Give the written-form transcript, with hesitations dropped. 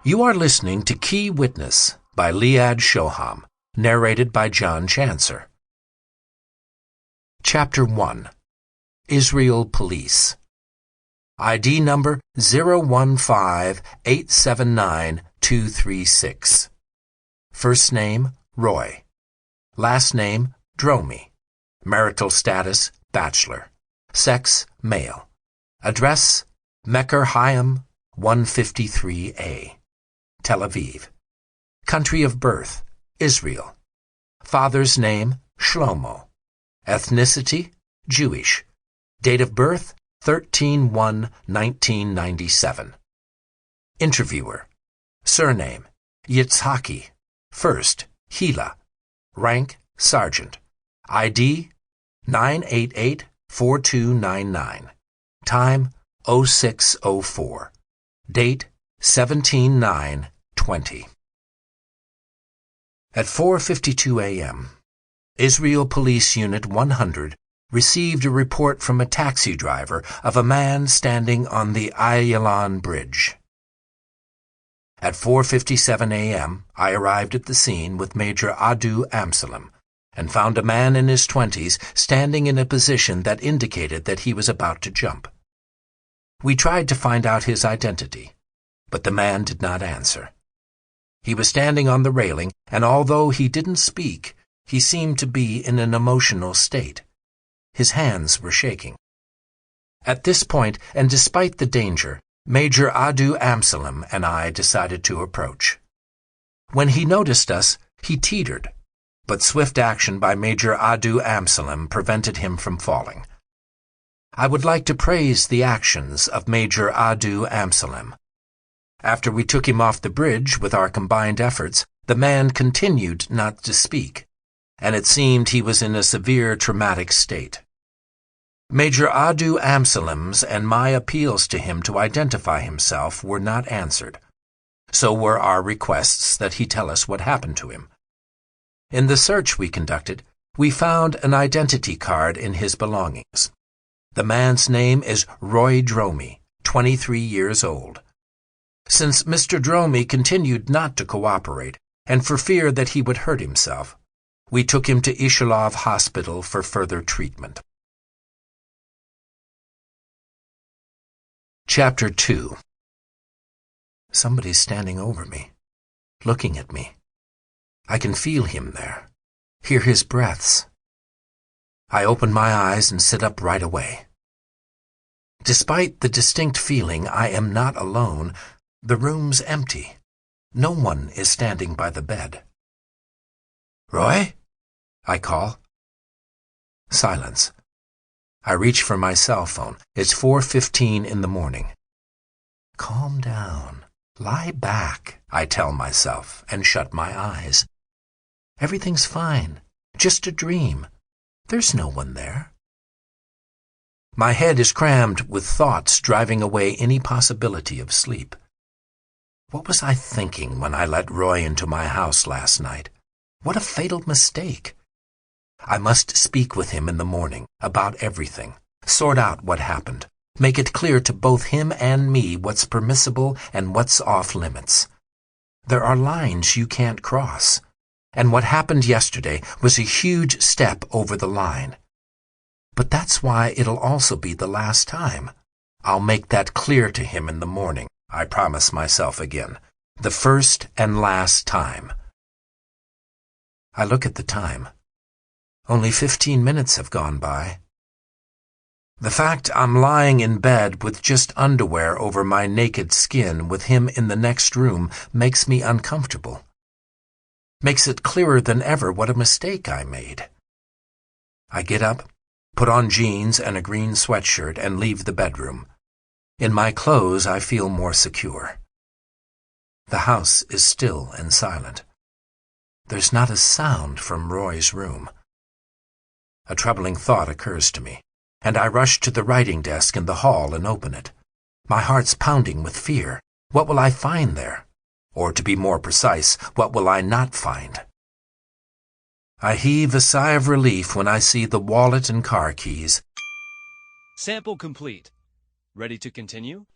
You are listening to Key Witness by Liad Shoham, narrated by John Chancer. Chapter 1. Israel Police. ID number 015879236. First name, Roy. Last name, Dromi. Marital status, bachelor. Sex, male. Address, Mecker Hayam, 153A. Tel Aviv. Country of birth, Israel. Father's name, Shlomo. Ethnicity, Jewish. Date of birth, 13/1/1997. Interviewer. Surname, Yitzhaki. First, Hila. Rank, Sergeant. ID, 988-4299. Time, 0604. Date, 17/9/20. At 4:52 a.m., Israel Police Unit 100 received a report from a taxi driver of a man standing on the Ayalon Bridge. At 4:57 a.m., I arrived at the scene with Major Adu Amsalam and found a man in his 20s standing in a position that indicated that he was about to jump. We tried to find out his identity, but the man did not answer. He was standing on the railing, and although he didn't speak, he seemed to be in an emotional state. His hands were shaking. At this point, and despite the danger, Major Adu Amsalam and I decided to approach. When he noticed us, he teetered, but swift action by Major Adu Amsalam prevented him from falling. I would like to praise the actions of Major Adu Amsalam. After we took him off the bridge with our combined efforts, the man continued not to speak, and it seemed he was in a severe traumatic state. Major Adu Amsalam's and my appeals to him to identify himself were not answered. So were our requests that he tell us what happened to him. In the search we conducted, we found an identity card in his belongings. The man's name is Roy Dromi, 23 years old. Since Mr. Dromi continued not to cooperate, and for fear that he would hurt himself, we took him to Ishalov Hospital for further treatment. Chapter 2. Somebody's standing over me, looking at me. I can feel him there, hear his breaths. I open my eyes and sit up right away. Despite the distinct feeling I am not alone, the room's empty. No one is standing by the bed. "Roy?" I call. Silence. I reach for my cell phone. It's 4:15 in the morning. Calm down. Lie back, I tell myself, and shut my eyes. Everything's fine. Just a dream. There's no one there. My head is crammed with thoughts driving away any possibility of sleep. What was I thinking when I let Roy into my house last night? What a fatal mistake. I must speak with him in the morning about everything, sort out what happened, make it clear to both him and me what's permissible and what's off limits. There are lines you can't cross, and what happened yesterday was a huge step over the line. But that's why it'll also be the last time. I'll make that clear to him in the morning, I promise myself again. The first and last time. I look at the time. Only 15 minutes have gone by. The fact I'm lying in bed with just underwear over my naked skin with him in the next room makes me uncomfortable. Makes it clearer than ever what a mistake I made. I get up, put on jeans and a green sweatshirt, and leave the bedroom. In my clothes, I feel more secure. The house is still and silent. There's not a sound from Roy's room. A troubling thought occurs to me, and I rush to the writing desk in the hall and open it. My heart's pounding with fear. What will I find there? Or, to be more precise, what will I not find? I heave a sigh of relief when I see the wallet and car keys. Sample complete. Ready to continue?